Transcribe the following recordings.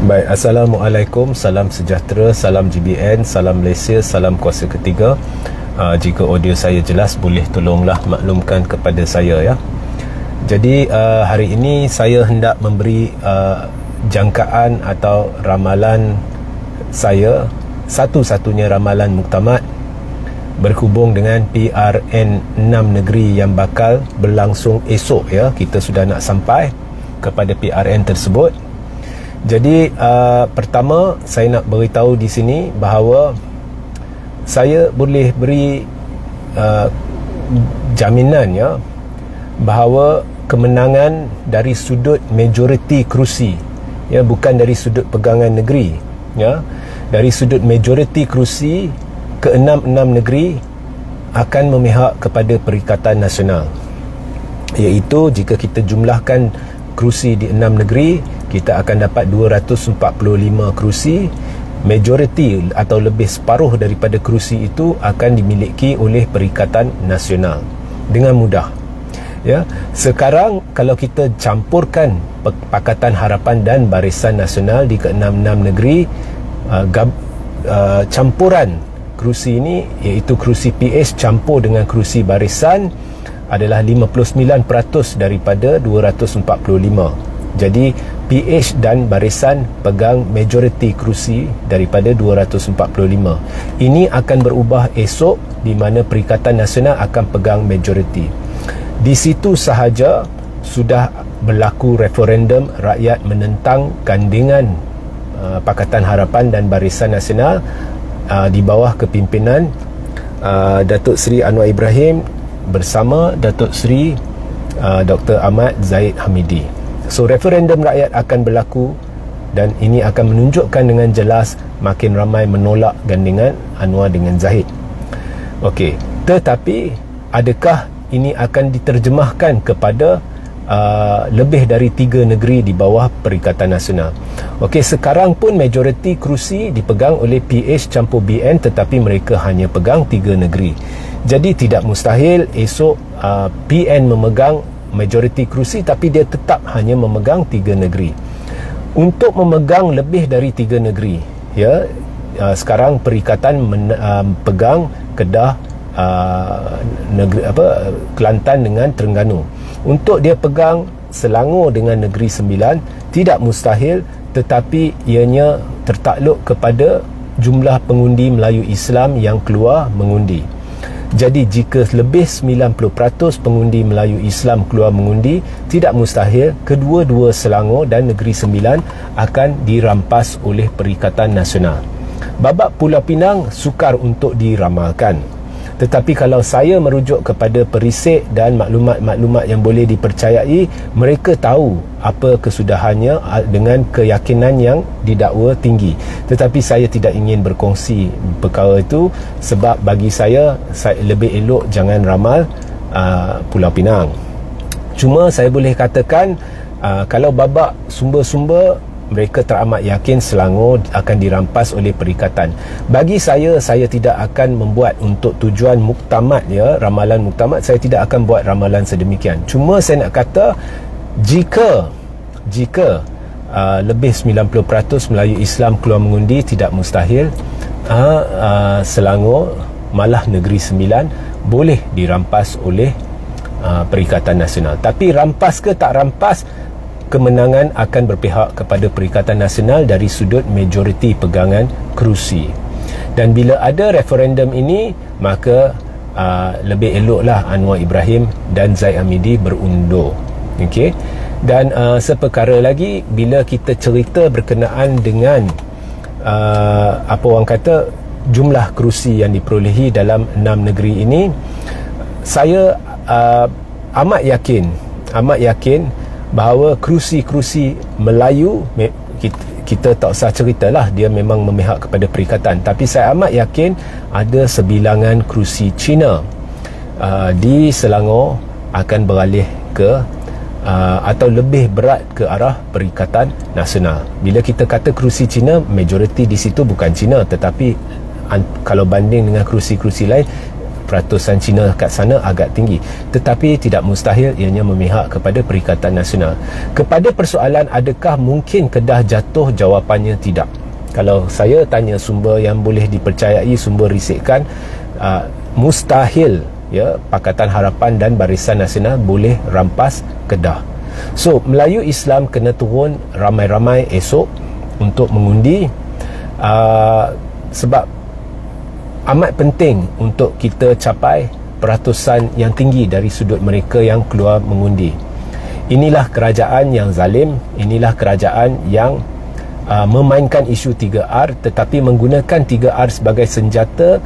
Baik, Assalamualaikum, salam sejahtera, salam GBN, salam Malaysia, salam kuasa ketiga. Jika audio saya jelas, boleh tolonglah maklumkan kepada saya ya. Jadi hari ini saya hendak memberi jangkaan atau ramalan saya, satu-satunya ramalan muktamad berhubung dengan PRN 6 negeri yang bakal berlangsung esok ya. Kita sudah nak sampai kepada PRN tersebut. Jadi pertama saya nak beritahu di sini bahawa saya boleh beri jaminan ya bahawa kemenangan dari sudut majoriti kerusi ya, bukan dari sudut pegangan negeri ya. Dari sudut majoriti kerusi ke-6 negeri akan memihak kepada Perikatan Nasional, iaitu jika kita jumlahkan kerusi di 6 negeri, kita akan dapat 245 kerusi. Majoriti atau lebih separuh daripada kerusi itu akan dimiliki oleh Perikatan Nasional dengan mudah ya. Sekarang kalau kita campurkan Pakatan Harapan dan Barisan Nasional di ke-6 negeri, campuran kerusi ini, iaitu kerusi PH campur dengan kerusi barisan, adalah 59% daripada 245. Jadi PH dan barisan pegang majoriti kerusi daripada 245. Ini akan berubah esok, di mana Perikatan Nasional akan pegang majoriti. Di situ sahaja sudah berlaku referendum rakyat menentang gandingan Pakatan Harapan dan Barisan Nasional di bawah kepimpinan Datuk Seri Anwar Ibrahim bersama Datuk Seri Dr. Ahmad Zahid Hamidi. So referendum rakyat akan berlaku dan ini akan menunjukkan dengan jelas makin ramai menolak gandingan Anwar dengan Zahid. Okey, tetapi adakah ini akan diterjemahkan kepada lebih dari 3 negeri di bawah Perikatan Nasional? Okey, sekarang pun majoriti kerusi dipegang oleh PH campur BN, tetapi mereka hanya pegang 3 negeri. Jadi tidak mustahil esok PN memegang majoriti kerusi, tapi dia tetap hanya memegang 3 negeri. Untuk memegang lebih dari 3 negeri ya, sekarang Perikatan pegang Kedah, Kelantan dengan Terengganu. Untuk dia pegang Selangor dengan Negeri Sembilan tidak mustahil, tetapi ianya tertakluk kepada jumlah pengundi Melayu Islam yang keluar mengundi. Jadi jika lebih 90% pengundi Melayu Islam keluar mengundi, tidak mustahil kedua-dua Selangor dan Negeri Sembilan akan dirampas oleh Perikatan Nasional. Babak Pulau Pinang sukar untuk diramalkan, tetapi kalau saya merujuk kepada perisik dan maklumat-maklumat yang boleh dipercayai, mereka tahu apa kesudahannya dengan keyakinan yang didakwa tinggi. Tetapi saya tidak ingin berkongsi perkara itu, sebab bagi saya lebih elok jangan ramal Pulau Pinang. Cuma saya boleh katakan kalau babak sumber-sumber, mereka teramat yakin Selangor akan dirampas oleh Perikatan. Bagi saya tidak akan membuat untuk tujuan muktamad ya, ramalan muktamad, saya tidak akan buat ramalan sedemikian. Cuma saya nak kata, jika lebih 90% Melayu Islam keluar mengundi, tidak mustahil Selangor, malah Negeri Sembilan boleh dirampas oleh Perikatan Nasional. Tapi rampas ke tak rampas, kemenangan akan berpihak kepada Perikatan Nasional dari sudut majoriti pegangan kerusi. Dan bila ada referendum ini, maka lebih eloklah Anwar Ibrahim dan Zahid Hamidi berundur. Okey. Dan seperkara lagi, bila kita cerita berkenaan dengan apa orang kata jumlah kerusi yang diperolehi dalam 6 negeri ini, saya amat yakin bahawa kerusi-kerusi Melayu, kita tak usah ceritalah, dia memang memihak kepada Perikatan. Tapi saya amat yakin ada sebilangan kerusi Cina di Selangor akan beralih ke atau lebih berat ke arah Perikatan Nasional. Bila kita kata kerusi Cina, majoriti di situ bukan Cina, tetapi kalau banding dengan kerusi-kerusi lain, peratusan Cina kat sana agak tinggi, tetapi tidak mustahil ianya memihak kepada Perikatan Nasional. Kepada persoalan adakah mungkin Kedah jatuh, jawapannya tidak. Kalau saya tanya sumber yang boleh dipercayai, sumber risikan, mustahil ya Pakatan Harapan dan Barisan Nasional boleh rampas Kedah. So Melayu Islam kena turun ramai-ramai esok untuk mengundi, sebab amat penting untuk kita capai peratusan yang tinggi dari sudut mereka yang keluar mengundi. Inilah kerajaan yang zalim, inilah kerajaan yang memainkan isu 3R, tetapi menggunakan 3R sebagai senjata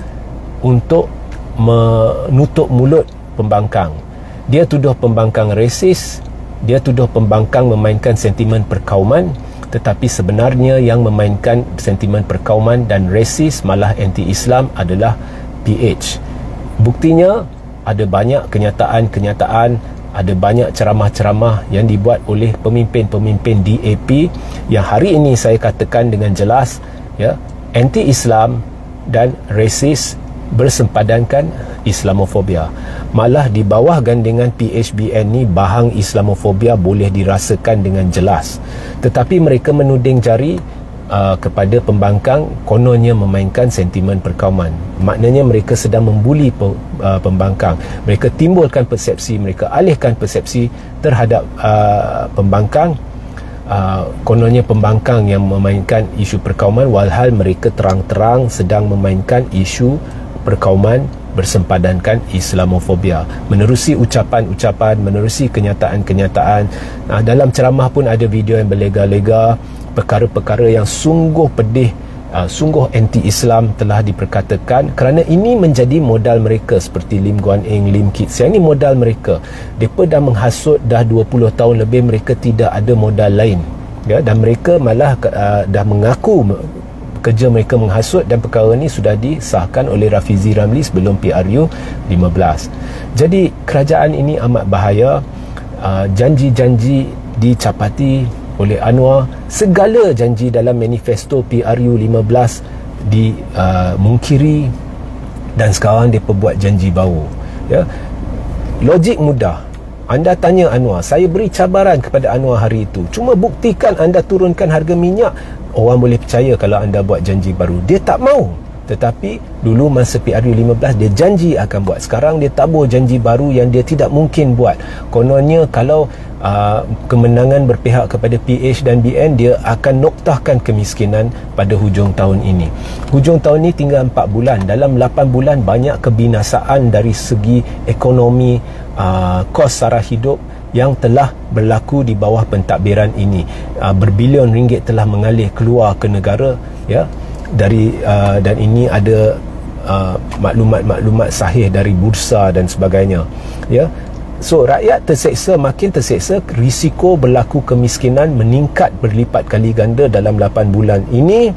untuk menutup mulut pembangkang. Dia tuduh pembangkang resis, dia tuduh pembangkang memainkan sentimen perkauman, tetapi sebenarnya yang memainkan sentimen perkauman dan resis malah anti-Islam adalah PH. Buktinya ada banyak kenyataan, ada banyak ceramah-ceramah yang dibuat oleh pemimpin-pemimpin DAP yang hari ini saya katakan dengan jelas ya, anti-Islam dan resis bersempadankan Islamofobia. Malah di bawah gandengan PHBN ni bahang Islamofobia boleh dirasakan dengan jelas. Tetapi mereka menuding jari kepada pembangkang kononnya memainkan sentimen perkauman. Maknanya mereka sedang membuli pembangkang. Mereka timbulkan persepsi, mereka alihkan persepsi terhadap pembangkang. Kononnya pembangkang yang memainkan isu perkauman, walhal mereka terang-terang sedang memainkan isu perkauman bersempadankan Islamofobia, menerusi ucapan-ucapan, menerusi kenyataan-kenyataan. Dalam ceramah pun ada video yang berlega-lega, perkara-perkara yang sungguh pedih, sungguh anti-Islam telah diperkatakan, kerana ini menjadi modal mereka. Seperti Lim Guan Eng, Lim Kit Siang, ini modal mereka. Mereka dah menghasut dah 20 tahun lebih, mereka tidak ada modal lain ya, dan mereka malah dah mengaku kerja mereka menghasut, dan perkara ini sudah disahkan oleh Rafizi Ramli sebelum PRU 15. Jadi kerajaan ini amat bahaya. Janji-janji dicapati oleh Anwar, segala janji dalam manifesto PRU 15 dimungkiri, dan sekarang dia buat janji baru ya. Logik mudah, anda tanya Anwar, saya beri cabaran kepada Anwar hari itu, cuma buktikan anda turunkan harga minyak, orang boleh percaya kalau anda buat janji baru. Dia tak mau. Tetapi dulu masa PRU 15 dia janji akan buat, sekarang dia tabur janji baru yang dia tidak mungkin buat. Kononnya kalau kemenangan berpihak kepada PH dan BN, dia akan noktahkan kemiskinan pada hujung tahun ini. Hujung tahun ini tinggal 4 bulan. Dalam 8 bulan banyak kebinasaan dari segi ekonomi, kos sara hidup yang telah berlaku di bawah pentadbiran ini. Berbilion ringgit telah mengalir keluar ke negara ya, dari dan ini ada maklumat-maklumat sahih dari bursa dan sebagainya ya. So rakyat terseksa, makin terseksa, risiko berlaku kemiskinan meningkat berlipat kali ganda dalam 8 bulan ini.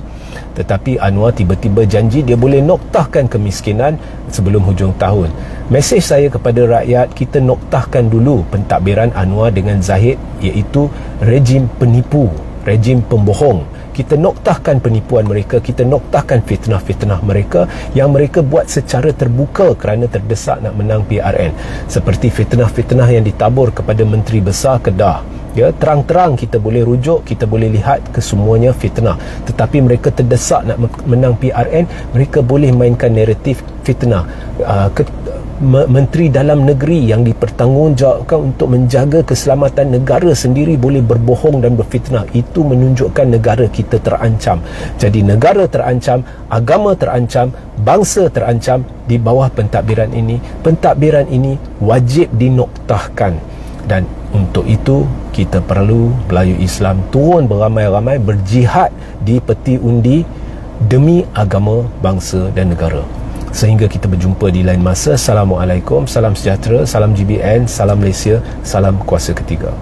Tetapi Anwar tiba-tiba janji dia boleh noktahkan kemiskinan sebelum hujung tahun. Mesej saya kepada rakyat, kita noktahkan dulu pentadbiran Anwar dengan Zahid, iaitu rejim penipu, rejim pembohong. Kita noktahkan penipuan mereka, kita noktahkan fitnah-fitnah mereka yang mereka buat secara terbuka kerana terdesak nak menang PRN. Seperti fitnah-fitnah yang ditabur kepada Menteri Besar Kedah ya, terang-terang kita boleh rujuk, kita boleh lihat kesemuanya fitnah. Tetapi mereka terdesak nak menang PRN, mereka boleh mainkan naratif fitnah. Menteri Dalam Negeri yang dipertanggungjawabkan untuk menjaga keselamatan negara sendiri boleh berbohong dan berfitnah. Itu menunjukkan negara kita terancam. Jadi negara terancam, agama terancam, bangsa terancam di bawah pentadbiran ini. Pentadbiran ini wajib dinoktahkan, dan untuk itu kita perlu Melayu Islam turun beramai-ramai berjihad di peti undi demi agama, bangsa dan negara. Sehingga kita berjumpa di lain masa. Assalamualaikum, salam sejahtera, salam GBN, salam Malaysia, salam kuasa ketiga.